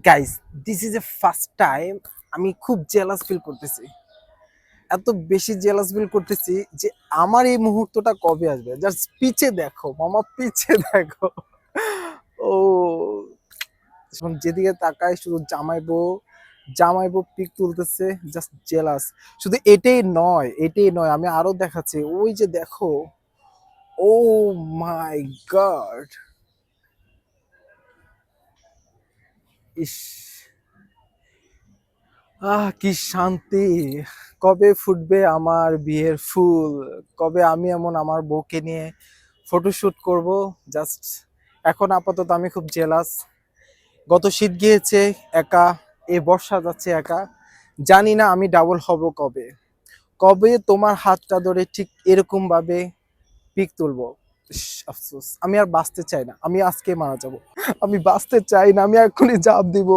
Guys, this is a first time আমি খুব jealous feel করতেছি। এত বেশি জেলাস ফিল করতেছি যে আমার এই মুহূর্তটা কবে আসবে। জাস্ট পিছে দেখো মামা, পিছে দেখো। ও এখন যেদিকে তাকায় শুধু জামাইবো পিক তুলতেছে। Just jealous. শুধু এটাই নয় আমি আরো দেখাচ্ছি। ওই যে দেখো, ও মাই গড, ইস, কি শান্তি! কবে ফুটবে আমার বিয়ের ফুল? কবে আমি এমন আমার বউকে নিয়ে ফটোশুট করব? জাস্ট এখন আপাতত আমি খুব জেলাস। গত শীত গিয়েছে একা, এ বর্ষা যাচ্ছে একা। জানি না আমি ডাবল হব কবে। কবে তোমার হাতটা ধরে ঠিক এরকম ভাবে পিক তুলবো। ইস, আফসোস, আমি আর বাঁচতে চাই না, আমি আজকে মারা যাব। আমি বাঁচতে চাই না, আমি এখনই জাপ দিব।